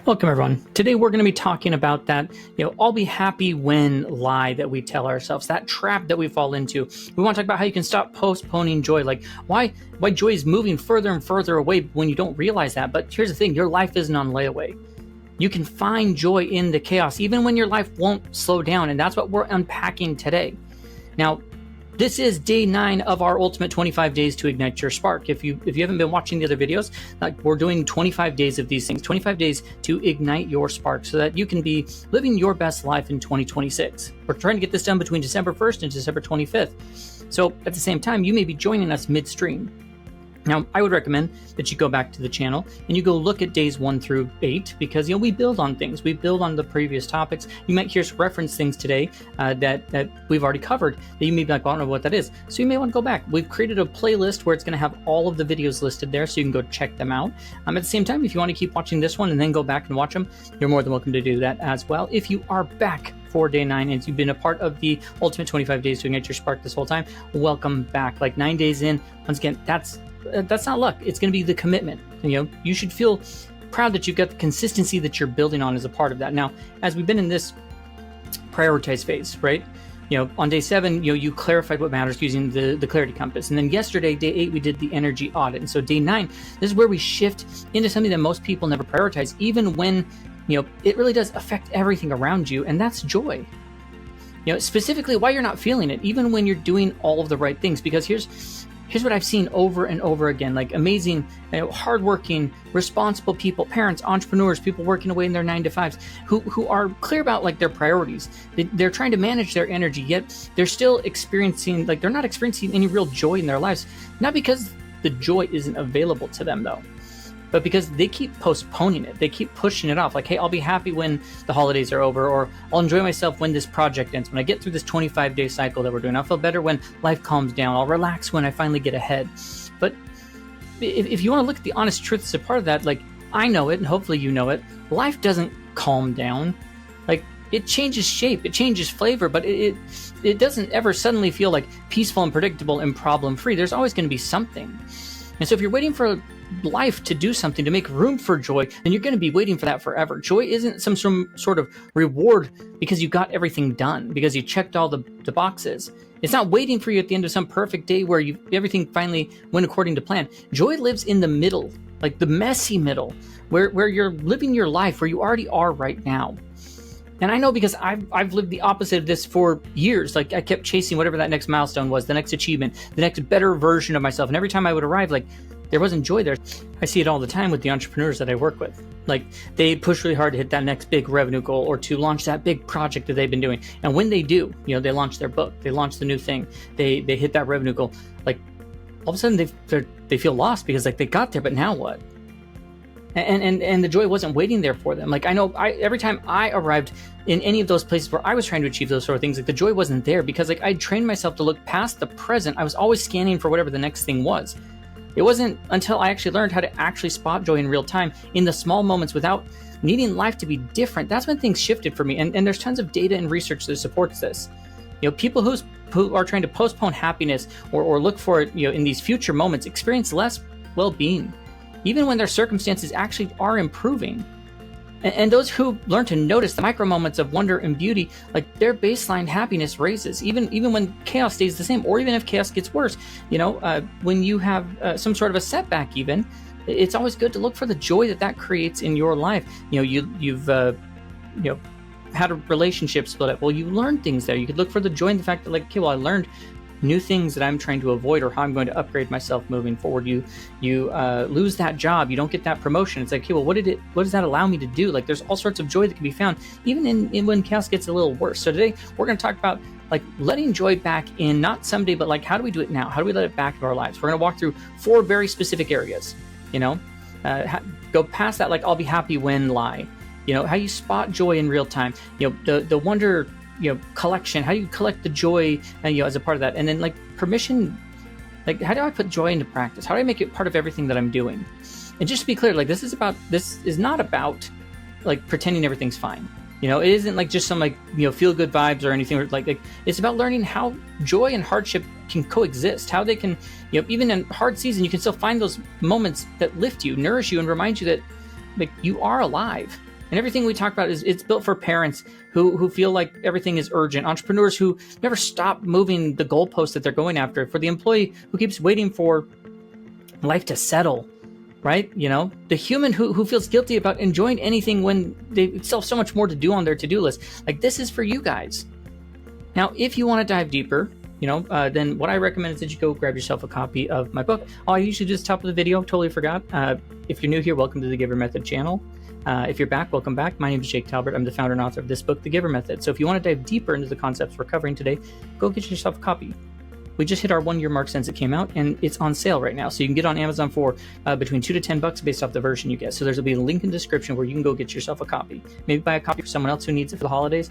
Welcome everyone. Today we're going to be talking about that, I'll be happy when lie that we tell ourselves, that trap that we fall into. We want to talk about how you can stop postponing joy, like why joy is moving further and further away when you don't realize that. But here's the thing, your life isn't on layaway. You can find joy in the chaos, even when your life won't slow down. And that's what we're unpacking today. Now, this is day 9 of our ultimate 25 days to ignite your spark. If you haven't been watching the other videos, we're doing 25 days of these things, 25 days to ignite your spark so that you can be living your best life in 2026. We're trying to get this done between December 1st and December 25th. So at the same time, you may be joining us midstream. Now, I would recommend that you go back to the channel and you go look at days 1 through 8 because, we build on things. We build on the previous topics. You might hear us reference things today that we've already covered that you may be like, well, I don't know what that is. So you may want to go back. We've created a playlist where it's going to have all of the videos listed there so you can go check them out. At the same time, if you want to keep watching this one and then go back and watch them, you're more than welcome to do that as well. If you are back for day 9 and you've been a part of the ultimate 25 days to ignite your spark this whole time, welcome back. Like 9 days in, once again, that's not luck. It's going to be the commitment. You should feel proud that you've got the consistency that you're building on as a part of that. Now, as we've been in this prioritize phase, right? On day 7, you clarified what matters using the clarity compass. And then yesterday, day 8, we did the energy audit. And so day 9, this is where we shift into something that most people never prioritize, even when, it really does affect everything around you. And that's joy. Specifically why you're not feeling it, even when you're doing all of the right things. Because here's what I've seen over and over again, like amazing, hardworking, responsible people, parents, entrepreneurs, people working away in their 9-to-5s who are clear about like their priorities. They're trying to manage their energy, yet they're still experiencing, they're not experiencing any real joy in their lives. Not because the joy isn't available to them though, but because they keep postponing it. They keep pushing it off. Like, hey, I'll be happy when the holidays are over, or I'll enjoy myself when this project ends. When I get through this 25-day cycle that we're doing, I'll feel better when life calms down. I'll relax when I finally get ahead. But if you want to look at the honest truth as a part of that, like I know it, and hopefully you know it, life doesn't calm down. Like it changes shape, it changes flavor, but it doesn't ever suddenly feel like peaceful and predictable and problem-free. There's always going to be something. And so if you're waiting for life to do something to make room for joy, then you're going to be waiting for that forever. Joy isn't some sort of reward because you got everything done, because you checked all the boxes. It's not waiting for you at the end of some perfect day where everything finally went according to plan. Joy lives in the middle, like the messy middle, where you're living your life, where you already are right now. And I know because I've lived the opposite of this for years. Like I kept chasing whatever that next milestone was, the next achievement, the next better version of myself. And every time I would arrive, like there wasn't joy there. I see it all the time with the entrepreneurs that I work with. Like they push really hard to hit that next big revenue goal or to launch that big project that they've been doing. And when they do, they launch their book, they launch the new thing, they hit that revenue goal. Like all of a sudden they feel lost because like they got there, but now what? And the joy wasn't waiting there for them. Like I know every time I arrived in any of those places where I was trying to achieve those sort of things, like the joy wasn't there because like I trained myself to look past the present. I was always scanning for whatever the next thing was. It wasn't until I actually learned how to actually spot joy in real time in the small moments without needing life to be different. That's when things shifted for me. And there's tons of data and research that supports this. People who are trying to postpone happiness or look for it, in these future moments experience less well-being, even when their circumstances actually are improving. And those who learn to notice the micro moments of wonder and beauty, like their baseline happiness raises, even when chaos stays the same, or even if chaos gets worse. When you have some sort of a setback, even, it's always good to look for the joy that creates in your life. You've had a relationship split up. Well, you learned things there. You could look for the joy in the fact that, like, okay, well, I learned new things that I'm trying to avoid, or how I'm going to upgrade myself moving forward. You lose that job, you don't get that promotion. It's like, okay, well, what does that allow me to do? Like, there's all sorts of joy that can be found, even in when chaos gets a little worse. So today we're going to talk about like letting joy back in, not someday, but like how do we do it now? How do we let it back into our lives? We're going to walk through 4 very specific areas. Go past that, like I'll be happy when lie. How you spot joy in real time. The wonder collection, how do you collect the joy as a part of that? And then like permission, like how do I put joy into practice? How do I make it part of everything that I'm doing? And just to be clear, like this is not about like pretending everything's fine. It isn't like just some like feel good vibes or anything. Like it's about learning how joy and hardship can coexist, how they can even in hard season you can still find those moments that lift you, nourish you, and remind you that like you are alive. And everything we talk about it's built for parents who feel like everything is urgent, entrepreneurs who never stop moving the goalposts that they're going after, for the employee who keeps waiting for life to settle, right? The human who feels guilty about enjoying anything when they still have so much more to do on their to-do list. Like, this is for you guys. Now, if you want to dive deeper, then what I recommend is that you go grab yourself a copy of my book. All I usually do is top of the video. Totally forgot. If you're new here, welcome to the Giver Method channel. If you're back, welcome back. My name is Jake Talbert. I'm the founder and author of this book, The Giver Method. So if you want to dive deeper into the concepts we're covering today, go get yourself a copy. We just hit our 1 year mark since it came out, and it's on sale right now. So you can get on Amazon for between $2 to $10 based off the version you get. So there's will be a link in the description where you can go get yourself a copy. Maybe buy a copy for someone else who needs it for the holidays.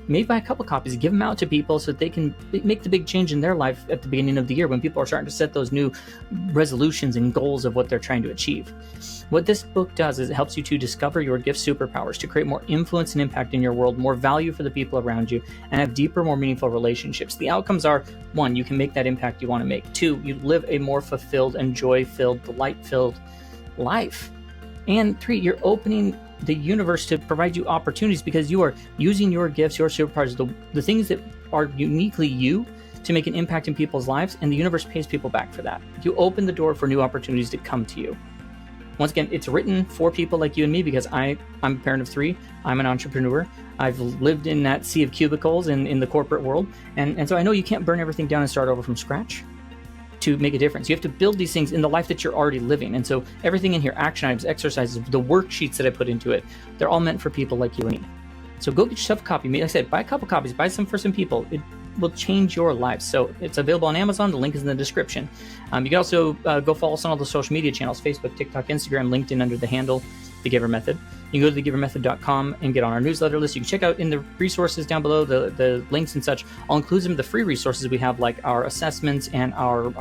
Maybe buy a couple copies, give them out to people so that they can make the big change in their life at the beginning of the year when people are starting to set those new resolutions and goals of what they're trying to achieve. What this book does is it helps you to discover your gift superpowers, to create more influence and impact in your world, more value for the people around you, and have deeper, more meaningful relationships. The outcomes are: 1, you can make that impact you want to make. 2, you live a more fulfilled and joy-filled, delight-filled life. And 3, you're opening the universe to provide you opportunities because you are using your gifts, your superpowers, the things that are uniquely you, to make an impact in people's lives, and the universe pays people back for that. You open the door for new opportunities to come to you. Once again, it's written for people like you and me because I'm a parent of 3. I'm an entrepreneur. I've lived in that sea of cubicles in the corporate world. And so I know you can't burn everything down and start over from scratch to make a difference. You have to build these things in the life that you're already living. And so everything in here, action items, exercises, the worksheets that I put into it, they're all meant for people like you and me. So go get yourself a copy. Like I said, buy a couple copies, buy some for some people. It will change your life. So it's available on Amazon. The link is in the description. You can also go follow us on all the social media channels: Facebook, TikTok, Instagram, LinkedIn, under the handle The Giver Method. You can go to thegivermethod.com and get on our newsletter list. You can check out in the resources down below, the links and such. I'll include some of the free resources we have, like our assessments and our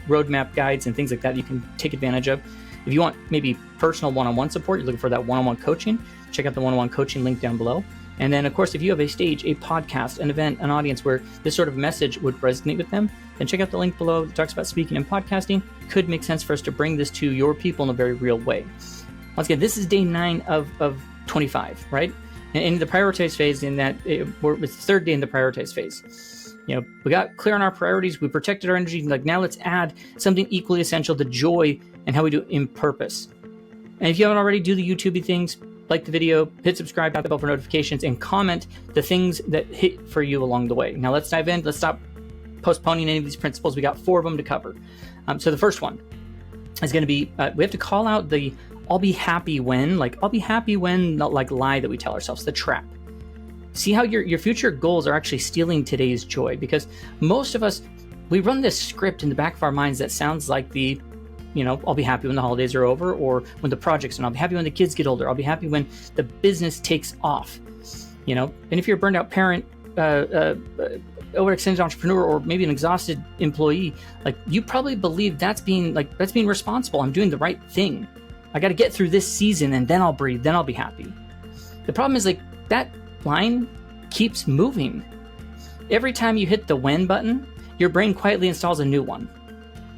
roadmap guides and things like that you can take advantage of. If you want maybe personal one-on-one support, you're looking for that one-on-one coaching, check out the one-on-one coaching link down below. And then, of course, if you have a stage, a podcast, an event, an audience where this sort of message would resonate with them, then check out the link below that talks about speaking and podcasting. Could make sense for us to bring this to your people in a very real way. Once again, this is day 9 of 25, right? And in the prioritize phase, it's the 3rd day in the prioritize phase. We got clear on our priorities. We protected our energy. Like, now let's add something equally essential to joy and how we do it in purpose. And if you haven't already, do the YouTubey things. Like the video, hit subscribe, tap the bell for notifications, and comment the things that hit for you along the way. Now let's dive in. Let's stop postponing any of these principles. We got 4 of them to cover. So the first one is going to be, we have to call out the I'll be happy when, like lie that we tell ourselves, the trap. See how your future goals are actually stealing today's joy, because most of us, we run this script in the back of our minds that sounds like I'll be happy when the holidays are over, or when the project's done. I'll be happy when the kids get older. I'll be happy when the business takes off. And if you're a burned out parent, overextended entrepreneur, or maybe an exhausted employee, like, you probably believe that's being responsible. I'm doing the right thing. I got to get through this season, and then I'll breathe. Then I'll be happy. The problem is, like, that line keeps moving. Every time you hit the when button, your brain quietly installs a new one.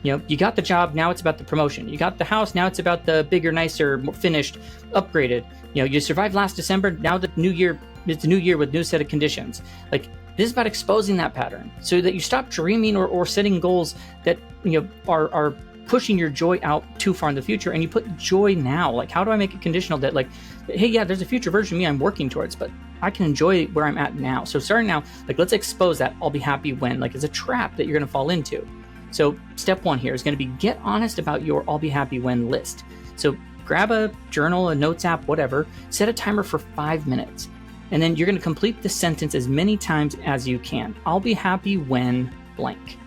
You got the job, now it's about the promotion. You got the house, now it's about the bigger, nicer, more finished, upgraded. You survived last December, now it's a new year with new set of conditions. Like, this is about exposing that pattern so that you stop dreaming or setting goals that are pushing your joy out too far in the future, and you put joy now. Like, how do I make it conditional that, like, hey, yeah, there's a future version of me I'm working towards, but I can enjoy where I'm at now. So starting now, like, let's expose that I'll be happy when, like, it's a trap that you're going to fall into. So step 1 here is going to be get honest about your I'll be happy when list. So grab a journal, a notes app, whatever, set a timer for 5 minutes, and then you're going to complete the sentence as many times as you can. I'll be happy when blank.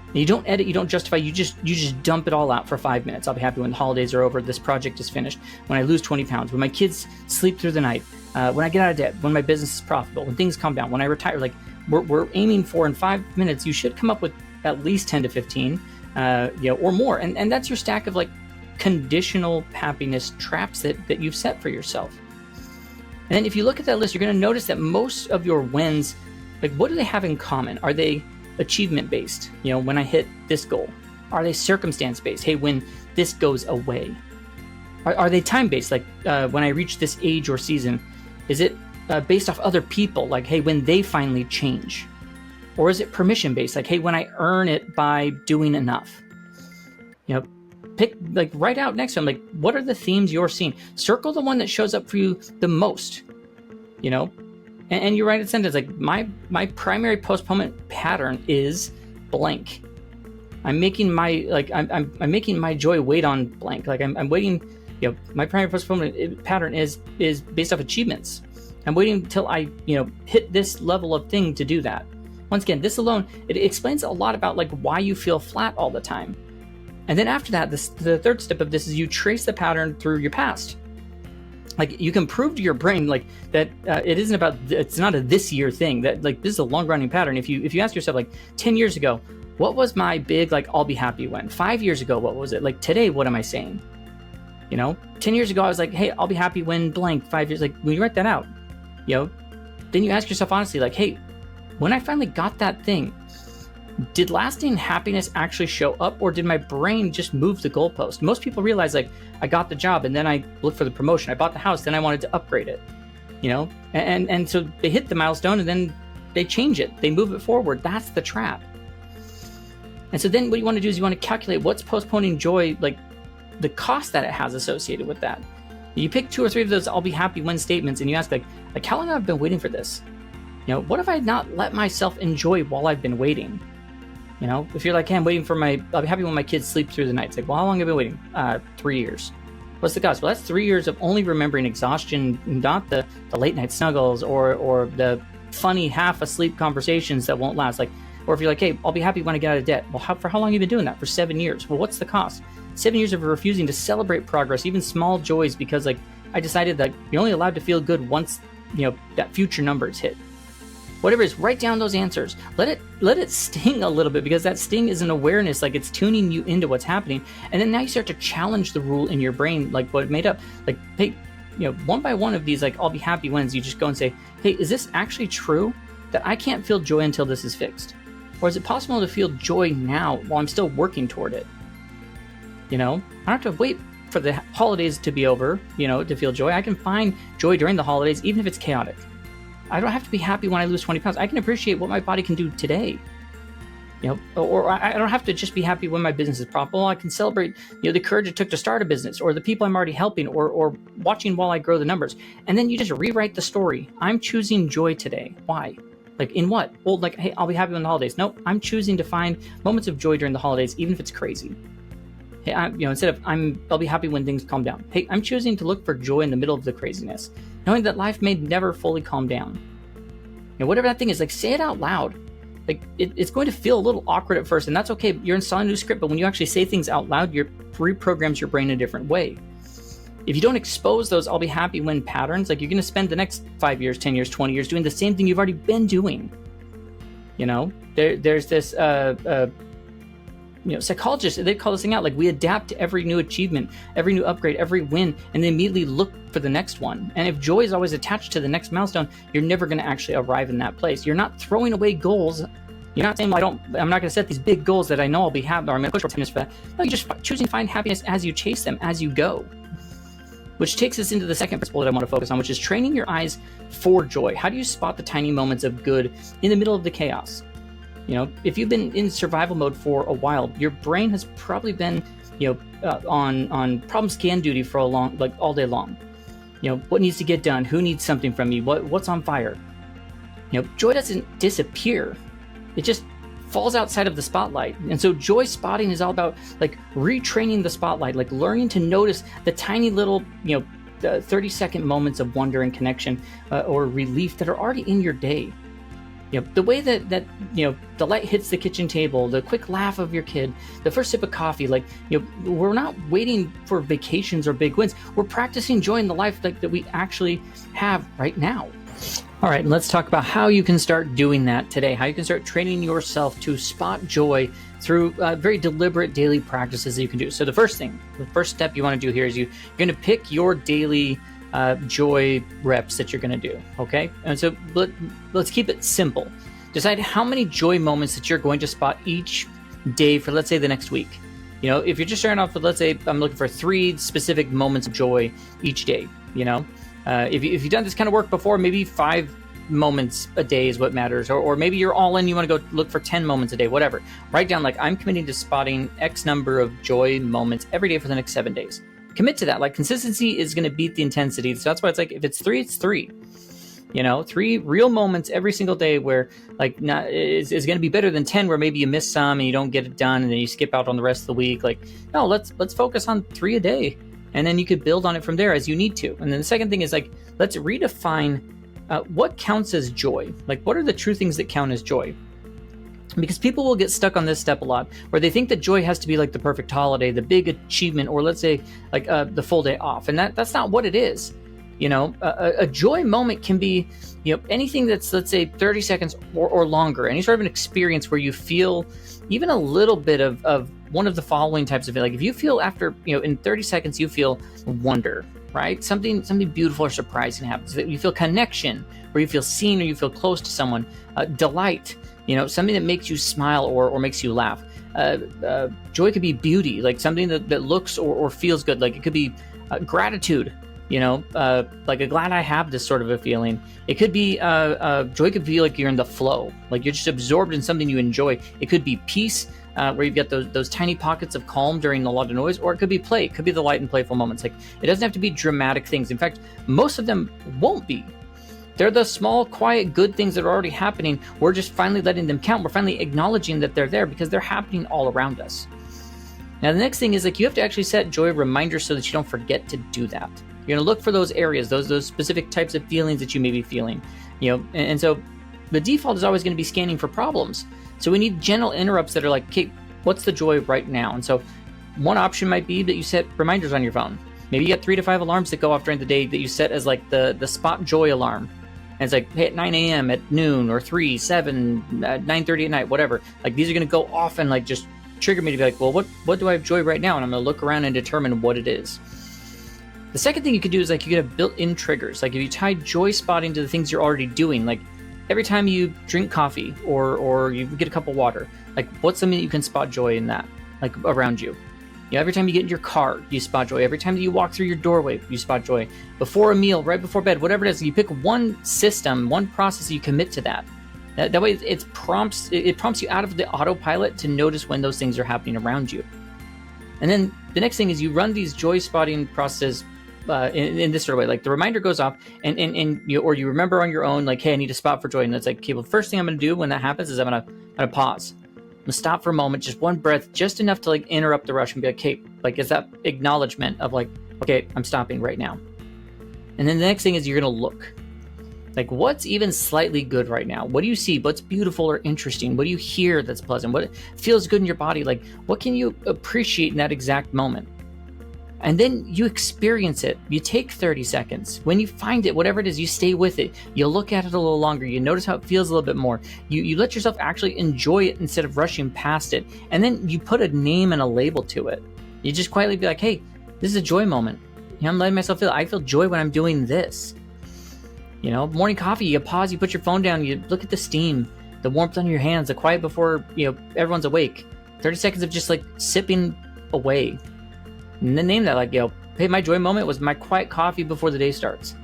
And you don't edit, you don't justify, you just dump it all out for 5 minutes. I'll be happy when the holidays are over, this project is finished, when I lose 20 pounds, when my kids sleep through the night, when I get out of debt, when my business is profitable, when things calm down, when I retire. Like, we're aiming for, in 5 minutes, you should come up with at least 10 to 15, or more. And that's your stack of, like, conditional happiness traps that you've set for yourself. And then if you look at that list, you're going to notice that most of your wins, like, what do they have in common? Are they achievement-based? When I hit this goal. Are they circumstance-based? Hey, when this goes away. Are they time-based? Like when I reach this age or season, is it based off other people? Like, hey, when they finally change? Or is it permission-based? Like, hey, when I earn it by doing enough? You know, pick, like, write out next to them, like, what are the themes you're seeing? Circle the one that shows up for you the most, you know? And you write a sentence like, my primary postponement pattern is blank. I'm making my, like, I'm making my joy wait on blank. Like, I'm waiting, you know, my primary postponement pattern is based off achievements. I'm waiting until I, you know, hit this level of thing to do that. Once again, this alone, it explains a lot about like why you feel flat all the time. And then after that, the third step of this is you trace the pattern through your past. Like, you can prove to your brain like that it isn't about, it's not a this year thing, that like this is a long running pattern. If you ask yourself like 10 years ago, what was my big, like, I'll be happy when? 5 years ago, what was it? Like today, what am I saying? You know, 10 years ago, I was like, hey, I'll be happy when blank. 5 years, like when you write that out, you know, then you ask yourself honestly, like, hey, when I finally got that thing, did lasting happiness actually show up, or did my brain just move the goalpost? Most people realize, like, I got the job and then I looked for the promotion. I bought the house, then I wanted to upgrade it, you know? And so they hit the milestone and then they change it. They move it forward. That's the trap. And so then what you want to do is you want to calculate what's postponing joy, like the cost that it has associated with that. You pick 2 or 3 of those I'll be happy when statements and you ask like how long have I been waiting for this? You know, what if I not let myself enjoy while I've been waiting? You know, if you're like, hey, I'm waiting for I'll be happy when my kids sleep through the night. It's like, well, how long have I been waiting? 3 years. What's the cost? Well, that's 3 years of only remembering exhaustion, not the late night snuggles or the funny half asleep conversations that won't last. Like, or if you're like, hey, I'll be happy when I get out of debt. Well, for how long have you been doing that? For 7 years. Well, what's the cost? 7 years of refusing to celebrate progress, even small joys, because like I decided that you're only allowed to feel good once, you know, that future number is hit. Whatever it is, write down those answers. Let it sting a little bit, because that sting is an awareness, like it's tuning you into what's happening. And then now you start to challenge the rule in your brain, like what it made up. Like, hey, you know, one by one of these, like, I'll be happy wins, you just go and say, hey, is this actually true that I can't feel joy until this is fixed? Or is it possible to feel joy now while I'm still working toward it? You know, I don't have to wait for the holidays to be over, you know, to feel joy. I can find joy during the holidays, even if it's chaotic. I don't have to be happy when I lose 20 pounds. I can appreciate what my body can do today. You know, or I don't have to just be happy when my business is profitable. I can celebrate, you know, the courage it took to start a business, or the people I'm already helping, or watching while I grow the numbers. And then you just rewrite the story. I'm choosing joy today. Why? Like, in what? Well, like, hey, I'll be happy when the holidays. Nope, I'm choosing to find moments of joy during the holidays, even if it's crazy. Hey, you know, instead of I'll be happy when things calm down. Hey, I'm choosing to look for joy in the middle of the craziness, knowing that life may never fully calm down. You know, whatever that thing is, like, say it out loud. Like, it's going to feel a little awkward at first, and that's okay. You're installing a new script, but when you actually say things out loud, you reprograms your brain in a different way. If you don't expose those I'll be happy when patterns, like, you're going to spend the next 5 years, 10 years, 20 years doing the same thing you've already been doing. You know, there's this, you know, psychologists, they call this thing out, like, we adapt to every new achievement, every new upgrade, every win, and then immediately look for the next one. And if joy is always attached to the next milestone, you're never going to actually arrive in that place. You're not throwing away goals. You're not saying, well, I'm not going to set these big goals that I know I'll be happy, or I'm going to push for happiness for that. No, you're just choosing to find happiness as you chase them, as you go. Which takes us into the second principle that I want to focus on, which is training your eyes for joy. How do you spot the tiny moments of good in the middle of the chaos? You know, if you've been in survival mode for a while, your brain has probably been, you know, on problem scan duty for all day long. You know, what needs to get done? Who needs something from me? What's on fire? You know, joy doesn't disappear. It just falls outside of the spotlight. And so joy spotting is all about, like, retraining the spotlight, like learning to notice the tiny little, you know, 30-second moments of wonder and connection or relief that are already in your day. You know, the way that you know, the light hits the kitchen table, the quick laugh of your kid, the first sip of coffee, like, you know, we're not waiting for vacations or big wins. We're practicing joy in the life that we actually have right now. All right, and let's talk about how you can start doing that today, how you can start training yourself to spot joy through very deliberate daily practices that you can do. So the first step you want to do here is you're going to pick your daily joy reps that you're going to do, okay? And so let's keep it simple. Decide how many joy moments that you're going to spot each day for, let's say, the next week. You know, if you're just starting off with, let's say, I'm looking for 3 specific moments of joy each day, you know, if you've done this kind of work before, maybe 5 moments a day is what matters, or maybe you're all in, you want to go look for 10 moments a day, whatever. Write down, like, I'm committing to spotting X number of joy moments every day for the next 7 days. Commit to that. Like, consistency is going to beat the intensity. So that's why it's like, if it's 3, it's 3. You know, 3 real moments every single day where, like, is going to be better than 10 where maybe you miss some and you don't get it done and then you skip out on the rest of the week. Like, no, let's focus on 3 a day, and then you could build on it from there as you need to. And then the second thing is, like, let's redefine what counts as joy. Like, what are the true things that count as joy? Because people will get stuck on this step a lot, where they think that joy has to be like the perfect holiday, the big achievement, or let's say like the full day off. And that's not what it is. You know, a joy moment can be, you know, anything that's, let's say, 30 seconds or longer, any sort of an experience where you feel even a little bit of one of the following types of it. Like, if you feel after, you know, in 30 seconds, you feel wonder, right? Something beautiful or surprising happens. You feel connection, or you feel seen, or you feel close to someone. Delight, you know, something that makes you smile or makes you laugh. Joy could be beauty, like something that looks or feels good. Like, it could be gratitude. You know, like a glad I have this sort of a feeling. It could be, joy could feel like you're in the flow, like you're just absorbed in something you enjoy. It could be peace, where you've got those tiny pockets of calm during a lot of noise, or it could be play. It could be the light and playful moments. Like, it doesn't have to be dramatic things. In fact, most of them won't be. They're the small, quiet, good things that are already happening. We're just finally letting them count. We're finally acknowledging that they're there because they're happening all around us. Now, the next thing is, like, you have to actually set joy reminders so that you don't forget to do that. You're going to look for those areas, those specific types of feelings that you may be feeling, you know, and so the default is always going to be scanning for problems. So we need gentle interrupts that are like, okay, what's the joy right now? And so one option might be that you set reminders on your phone. Maybe you got 3 to 5 alarms that go off during the day that you set as like the spot joy alarm. And it's like, hey, at 9 a.m., at noon, or 3, 7, 9:30 at night, whatever. Like, these are going to go off and like just trigger me to be like, well, what do I have joy right now? And I'm going to look around and determine what it is. The second thing you could do is, like, you could have built-in triggers. Like, if you tie joy spotting to the things you're already doing, like every time you drink coffee or you get a cup of water, like, what's something that you can spot joy in that, like, around you? You know, every time you get in your car, you spot joy. Every time that you walk through your doorway, you spot joy. Before a meal, right before bed, whatever it is, you pick one system, one process, you commit to that. That way it prompts you out of the autopilot to notice when those things are happening around you. And then the next thing is you run these joy spotting processes in this sort of way. Like, the reminder goes off and you remember on your own, like, hey, I need to spot for joy. And it's like, okay, well, the first thing I'm going to do when that happens is I'm going to pause. I'm going to stop for a moment, just one breath, just enough to like interrupt the rush and be like, hey, like, is that acknowledgement of like, okay, I'm stopping right now. And then the next thing is you're going to look. Like, what's even slightly good right now? What do you see? What's beautiful or interesting? What do you hear that's pleasant? What feels good in your body? Like, what can you appreciate in that exact moment? And then you experience it. You take 30 seconds. When you find it, whatever it is, you stay with it. You look at it a little longer. You notice how it feels a little bit more. You let yourself actually enjoy it instead of rushing past it. And then you put a name and a label to it. You just quietly be like, hey, this is a joy moment. You know, I'm letting myself feel, I feel joy when I'm doing this. You know, morning coffee, you pause, you put your phone down, you look at the steam, the warmth on your hands, the quiet before, you know, everyone's awake. 30 seconds of just like sipping away. And then name that, like, you know, hey, my joy moment was my quiet coffee before the day starts.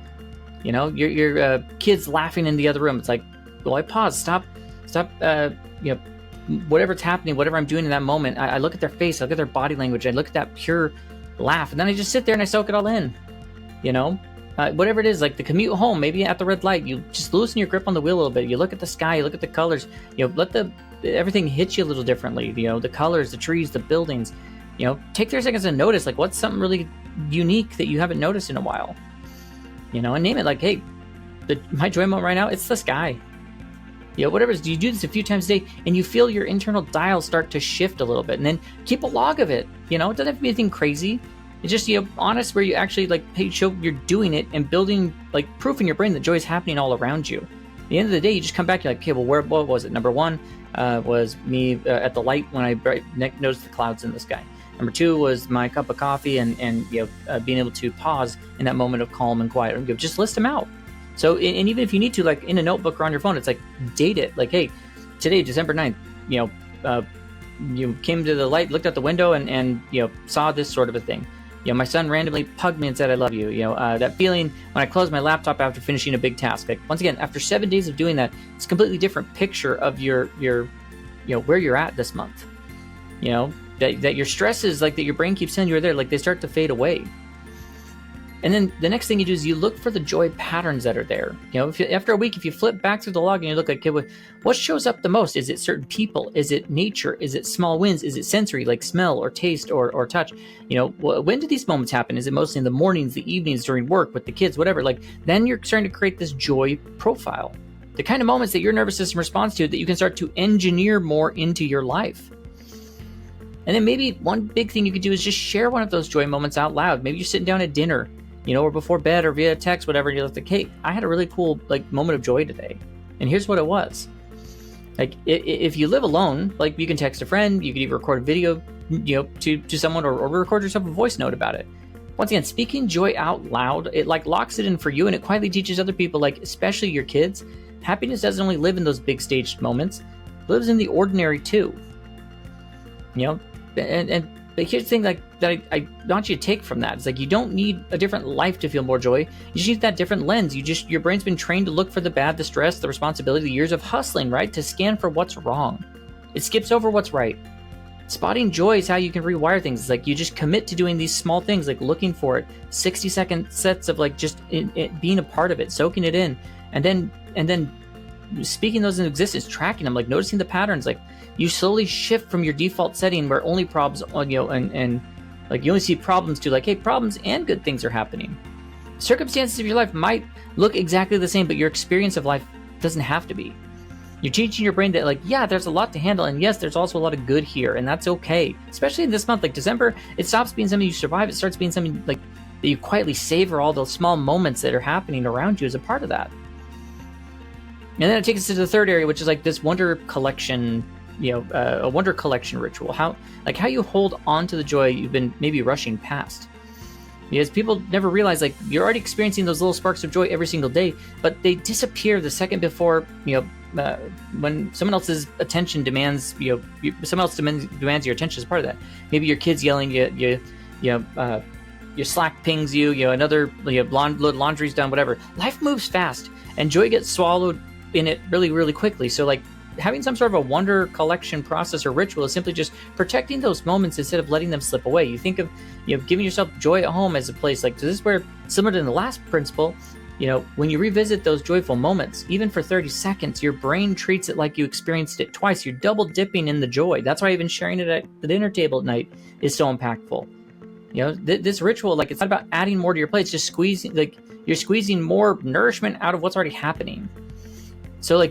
You know, your kids laughing in the other room. It's like, well, I pause, stop, you know, whatever's happening, whatever I'm doing in that moment, I look at their face, I look at their body language, I look at that pure laugh, and then I just sit there and I soak it all in, you know? Whatever it is, like the commute home, maybe at the red light, you just loosen your grip on the wheel a little bit. You look at the sky, you look at the colors, you know, let everything hit you a little differently. You know, the colors, the trees, the buildings, you know, take 30 seconds to notice, like, what's something really unique that you haven't noticed in a while, you know, and name it. Like, hey, my joy moment right now, it's the sky. You know, whatever it is, you do this a few times a day and you feel your internal dial start to shift a little bit, and then keep a log of it. You know, it doesn't have to be anything crazy. It's just, you know, honest, where you actually, like, hey, show you're doing it and building, like, proof in your brain that joy is happening all around you. At the end of the day, you just come back, you're like, okay, well, what was it? Number one was me at the light when I noticed the clouds in the sky. Number two was my cup of coffee and you know, being able to pause in that moment of calm and quiet. And just list them out. So, and even if you need to, like, in a notebook or on your phone, it's like, date it. Like, hey, today, December 9th, you know, you came to the light, looked out the window, and saw this sort of a thing. My son randomly pugged me and said, "I love you." That feeling when I closed my laptop after finishing a big task. Like, once again, after 7 days of doing that, it's a completely different picture of your where you're at this month. That your stresses, like that your brain keeps telling you are there, like they start to fade away. And then the next thing you do is you look for the joy patterns that are there. After a week, if you flip back through the log and you look like, okay, what shows up the most? Is it certain people? Is it nature? Is it small wins? Is it sensory, like smell or taste or touch? When do these moments happen? Is it mostly in the mornings, the evenings, during work, with the kids, whatever? Like, then you're starting to create this joy profile. The kind of moments that your nervous system responds to that you can start to engineer more into your life. And then maybe one big thing you could do is just share one of those joy moments out loud. Maybe you're sitting down at dinner, or before bed or via text, whatever, and you're like, hey, I had a really cool moment of joy today. And here's what it was. Like, if you live alone, like, you can text a friend, you can even record a video, to someone, or record yourself a voice note about it. Once again, speaking joy out loud, it locks it in for you, and it quietly teaches other people, especially your kids, happiness doesn't only live in those big staged moments, it lives in the ordinary too. But here's the thing that I want you to take from that. It's like, you don't need a different life to feel more joy. You just need that different lens. Your brain's been trained to look for the bad, the stress, the responsibility, the years of hustling, right? To scan for what's wrong. It skips over what's right. Spotting joy is how you can rewire things. It's like, you just commit to doing these small things, like looking for it, 60-second sets of just being a part of it, soaking it in, and then speaking those into existence, tracking them, noticing the patterns. You slowly shift from your default setting where only problems and you only see problems to hey, problems and good things are happening. Circumstances of your life might look exactly the same, but your experience of life doesn't have to be. You're teaching your brain that yeah, there's a lot to handle, and yes, there's also a lot of good here, and that's okay. Especially in this month, December, it stops being something you survive. It starts being something that you quietly savor all those small moments that are happening around you as a part of that. And then it takes us to the third area, which is this wonder collection, a wonder collection ritual. How you hold on to the joy you've been maybe rushing past. Because people never realize you're already experiencing those little sparks of joy every single day, but they disappear the second before when someone else's attention demands someone else demands your attention as part of that. Maybe your kids yelling, your Slack pings you, another laundry's done, whatever. Life moves fast, and joy gets swallowed in it really, really quickly. So having some sort of a wonder collection process or ritual is simply just protecting those moments instead of letting them slip away. You think of giving yourself joy at home as a place this is where, similar to the last principle, when you revisit those joyful moments, even for 30 seconds, your brain treats it like you experienced it twice. You're double dipping in the joy. That's why even sharing it at the dinner table at night is so impactful. This ritual, it's not about adding more to your plate. It's just squeezing, you're squeezing more nourishment out of what's already happening. So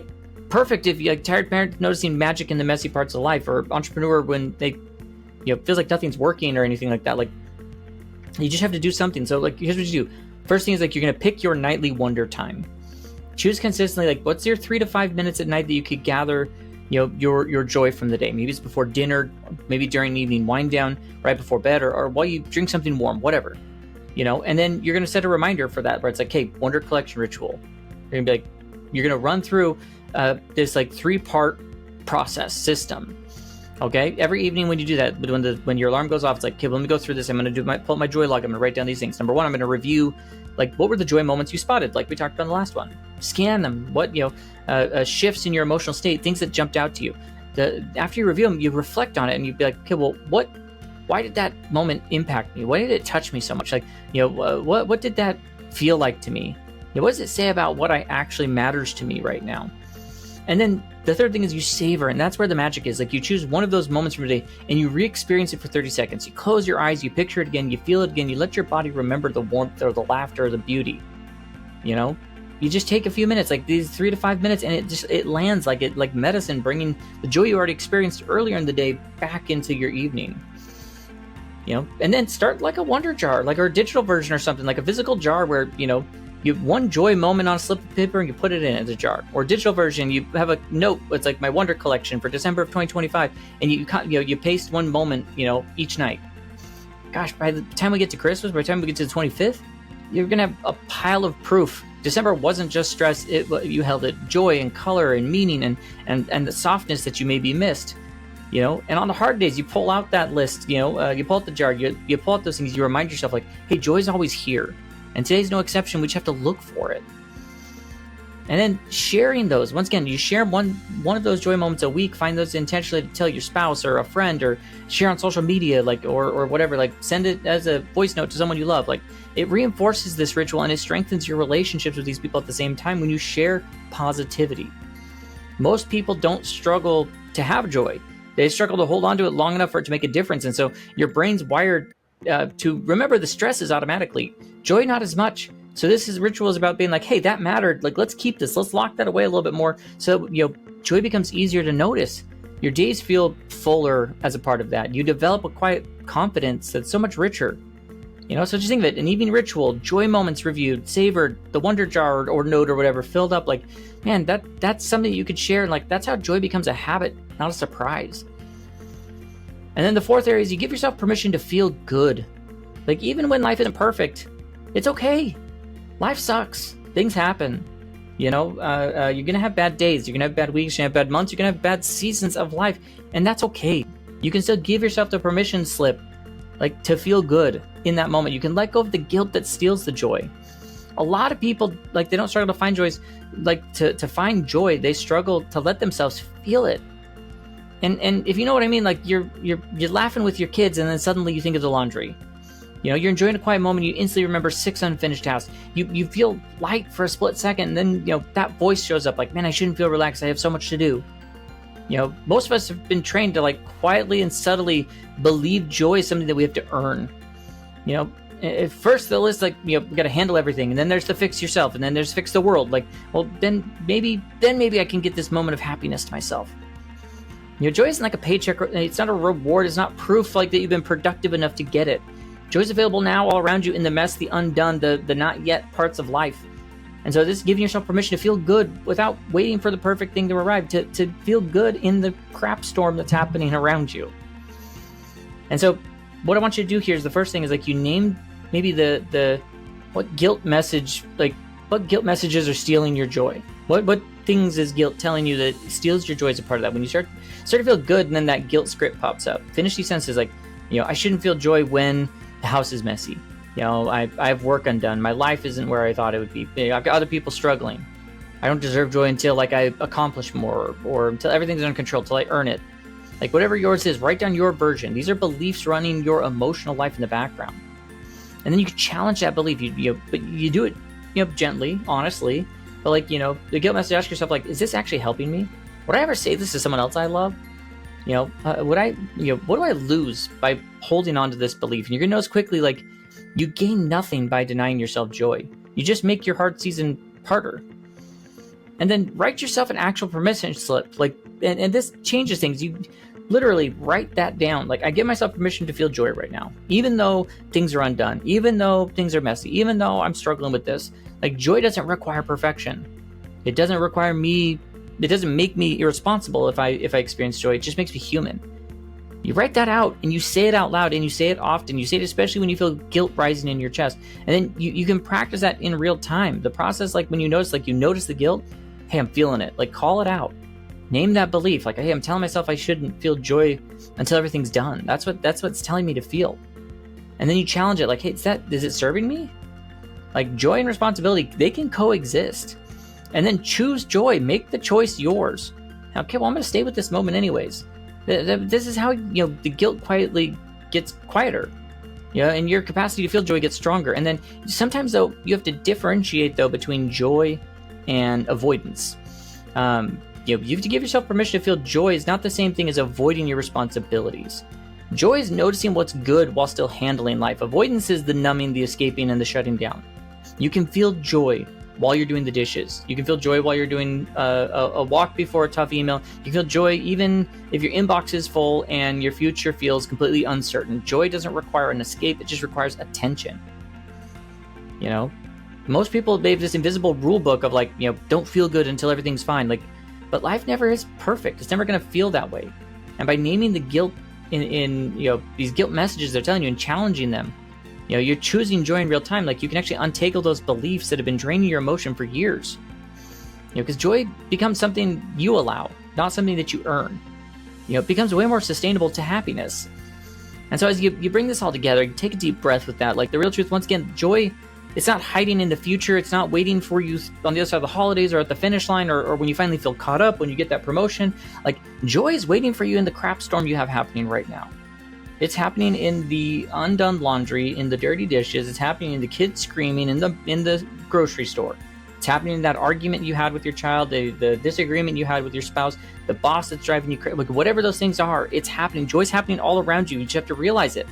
perfect if you tired parent noticing magic in the messy parts of life, or entrepreneur when they feels like nothing's working or anything like that. You just have to do something. So here's what you do. First thing is you're going to pick your nightly wonder time. Choose consistently what's your 3 to 5 minutes at night that you could gather your joy from the day. Maybe it's before dinner, maybe during the evening wind down, right before bed, or while you drink something warm, whatever. And then you're going to set a reminder for that where it's hey, wonder collection ritual. You're going to be you're going to run through this 3-part process system. Okay, every evening when you do that, when your alarm goes off, it's okay, let me go through this. I'm going to pull up my joy log. I'm going to write down these things. Number 1, I'm going to review what were the joy moments you spotted, we talked about in the last one. Scan them. What shifts in your emotional state, things that jumped out to you. After you review them, you reflect on it, and you'd be okay, well, why did that moment impact me? Why did it touch me so much? What did that feel like to me? What does it say about what actually matters to me right now? And then the third thing is you savor, and that's where the magic is. You choose one of those moments from the day, and you re-experience it for 30 seconds. You close your eyes, you picture it again, you feel it again, you let your body remember the warmth or the laughter or the beauty. You just take a few minutes, these 3 to 5 minutes, and it lands like medicine, bringing the joy you already experienced earlier in the day back into your evening. And then start a wonder jar, or a digital version or something, a physical jar where, you have one joy moment on a slip of paper and you put it in as a jar. Or digital version, you have a note. It's my wonder collection for December of 2025, and you paste one moment, each night. Gosh, by the time we get to Christmas, by the time we get to the 25th, you're gonna have a pile of proof. December wasn't just stress; you held it joy and color and meaning and the softness that you maybe missed. And on the hard days, you pull out that list, you pull out the jar, you pull out those things, you remind yourself like, hey, joy's always here. And today's no exception. We just have to look for it. And then sharing those, once again, you share one of those joy moments a week, find those intentionally to tell your spouse or a friend, or share on social media, like, or whatever, like send it as a voice note to someone you love. Like, it reinforces this ritual and it strengthens your relationships with these people at the same time when you share positivity. Most people don't struggle to have joy. They struggle to hold on to it long enough for it to make a difference. And so your brain's wired to remember the stresses automatically. Joy, not as much. So this ritual is about being like, hey, that mattered. Like, let's keep this. Let's lock that away a little bit more. So, joy becomes easier to notice. Your days feel fuller as a part of that. You develop a quiet confidence that's so much richer. So just think of it, an evening ritual, joy moments reviewed, savored, the wonder jar or note or whatever filled up. Like, man, that's something you could share. And like, that's how joy becomes a habit, not a surprise. And then the fourth area is you give yourself permission to feel good. Like, even when life isn't perfect, it's okay. Life sucks. Things happen. You're going to have bad days. You're going to have bad weeks. You're going to have bad months. You're going to have bad seasons of life. And that's okay. You can still give yourself the permission slip, like, to feel good in that moment. You can let go of the guilt that steals the joy. A lot of people, like, they don't struggle to find joys. Like, to find joy, they struggle to let themselves feel it. And if you know what I mean, like, you're laughing with your kids and then suddenly you think of the laundry. You're enjoying a quiet moment, you instantly remember 6 unfinished tasks. You feel light for a split second, and then, that voice shows up like, man, I shouldn't feel relaxed. I have so much to do. Most of us have been trained to, like, quietly and subtly believe joy is something that we have to earn. At first the list, like, we got to handle everything, and then there's the fix yourself, and then there's fix the world. Like, well, then maybe I can get this moment of happiness to myself. Joy isn't like a paycheck. It's not a reward. It's not proof, like, that you've been productive enough to get it. Joy is available now all around you in the mess, the undone, the not yet parts of life. And so this is giving yourself permission to feel good without waiting for the perfect thing to arrive, to feel good in the crap storm that's happening around you. And so what I want you to do here is, the first thing is, like, you name maybe what guilt messages are stealing your joy. What things is guilt telling you that steals your joy as a part of that? When you start to feel good, and then that guilt script pops up. Finish these sentences like, I shouldn't feel joy when the house is messy. I have work undone. My life isn't where I thought it would be. I've got other people struggling. I don't deserve joy until, like, I accomplish more, or until everything's under control, till I earn it. Like, whatever yours is, write down your version. These are beliefs running your emotional life in the background. And then you can challenge that belief. But you do it, gently, honestly. But, like, the guilt message, ask yourself, like, is this actually helping me? Would I ever say this to someone else I love? What do I lose by holding on to this belief? And you're going to notice quickly, like, you gain nothing by denying yourself joy. You just make your hard season harder. And then write yourself an actual permission slip. Like, and this changes things. You literally write that down. Like, I give myself permission to feel joy right now, even though things are undone, even though things are messy, even though I'm struggling with this. Like, joy doesn't require perfection. It doesn't require me. It doesn't make me irresponsible if I experience joy. It just makes me human. You write that out and you say it out loud, and you say it often. You say it especially when you feel guilt rising in your chest. And then you can practice that in real time. The process, like, when you notice the guilt, hey, I'm feeling it. Like, call it out. Name that belief. Like, hey, I'm telling myself I shouldn't feel joy until everything's done. That's what it's telling me to feel. And then you challenge it. Like, hey, is it serving me? Like, joy and responsibility, they can coexist. And then choose joy. Make the choice yours. Okay, well, I'm going to stay with this moment anyways. This is how, the guilt quietly gets quieter. And your capacity to feel joy gets stronger. And then sometimes, though, you have to differentiate, though, between joy and avoidance. You have to give yourself permission to feel joy is not the same thing as avoiding your responsibilities. Joy is noticing what's good while still handling life. Avoidance is the numbing, the escaping, and the shutting down. You can feel joy while you're doing the dishes. You can feel joy while you're doing a walk before a tough email. You can feel joy even if your inbox is full and your future feels completely uncertain. Joy doesn't require an escape. It just requires attention. Most people, they have this invisible rule book of, like, don't feel good until everything's fine. Like, but life never is perfect. It's never going to feel that way. And by naming the guilt in these guilt messages they're telling you and challenging them, you're choosing joy in real time. Like, you can actually untangle those beliefs that have been draining your emotion for years. Because joy becomes something you allow, not something that you earn. it becomes way more sustainable to happiness. And so as you bring this all together, you take a deep breath with that. Like, the real truth, once again, joy, it's not hiding in the future. It's not waiting for you on the other side of the holidays or at the finish line or when you finally feel caught up, when you get that promotion. Like, joy is waiting for you in the crap storm you have happening right now. It's happening in the undone laundry, in the dirty dishes. It's happening in the kids screaming in the grocery store. It's happening in that argument you had with your child, the disagreement you had with your spouse, the boss that's driving you crazy. Like, whatever those things are, it's happening. Joy's happening all around you. You just have to realize it.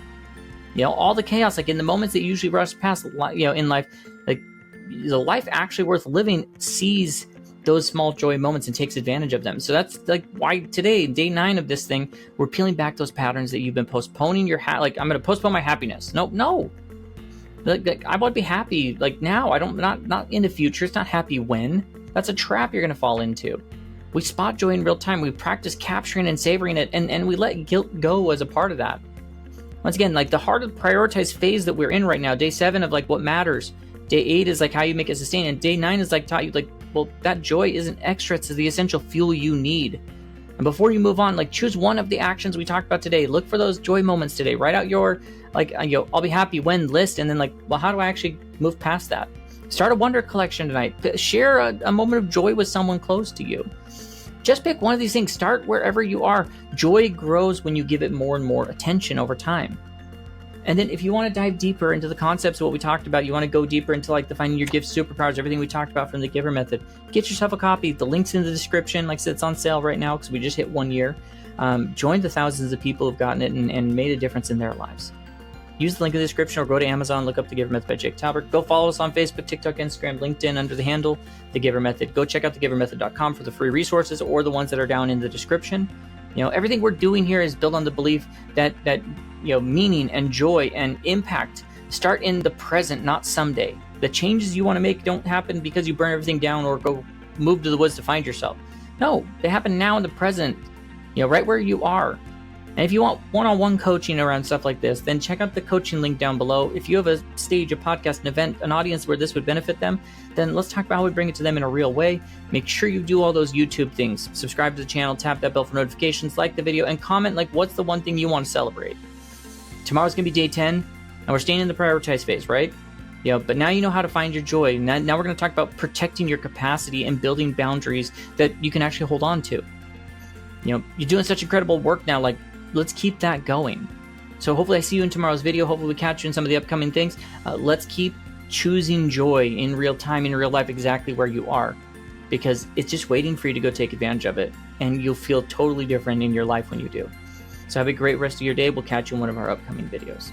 All the chaos, like in the moments that you usually rush past, in life, like the life actually worth living sees those small joy moments and takes advantage of them. So that's like why today, day 9 of this thing, we're peeling back those patterns that you've been postponing like, I'm going to postpone my happiness. No. Like, I want to be happy like now. Not in the future. It's not happy when. That's a trap you're going to fall into. We spot joy in real time. We practice capturing and savoring it, and we let guilt go as a part of that. Once again, like the hard to prioritize phase that we're in right now, day 7 of like what matters. Day 8 is like how you make it sustain, and day 9 is like taught you like, well, that joy isn't extra. It's the essential fuel you need. And before you move on, like choose one of the actions we talked about today. Look for those joy moments today. Write out your I'll be happy when list, and then like, well, how do I actually move past that? Start a wonder collection tonight. Share a moment of joy with someone close to you. Just pick one of these things. Start wherever you are. Joy grows when you give it more and more attention over time. And then if you want to dive deeper into the concepts of what we talked about, you want to go deeper into like the finding your gift superpowers, everything we talked about from the GIVER method, get yourself a copy. The link's in the description. Like I said, it's on sale right now because we just hit 1 year. Join the thousands of people who've gotten it and made a difference in their lives. Use the link in the description or go to Amazon, look up The GIVER Method by Jake Talbert. Go follow us on Facebook, TikTok, Instagram, LinkedIn under the handle The GIVER Method. Go check out thegivermethod.com for the free resources or the ones that are down in the description. Everything we're doing here is built on the belief that meaning and joy and impact start in the present, not someday. The changes you want to make don't happen because you burn everything down or go move to the woods to find yourself. No, they happen now in the present, right where you are. And if you want one-on-one coaching around stuff like this, then check out the coaching link down below. If you have a stage, a podcast, an event, an audience where this would benefit them, then let's talk about how we bring it to them in a real way. Make sure you do all those YouTube things. Subscribe to the channel, tap that bell for notifications, like the video, and comment like what's the one thing you want to celebrate. Tomorrow's going to be day 10, and we're staying in the prioritize phase, right? But now you know how to find your joy. Now we're going to talk about protecting your capacity and building boundaries that you can actually hold on to. You're doing such incredible work now, like, let's keep that going. So hopefully I see you in tomorrow's video. Hopefully we catch you in some of the upcoming things. Let's keep choosing joy in real time, in real life, exactly where you are, because it's just waiting for you to go take advantage of it, and you'll feel totally different in your life when you do. So have a great rest of your day. We'll catch you in one of our upcoming videos.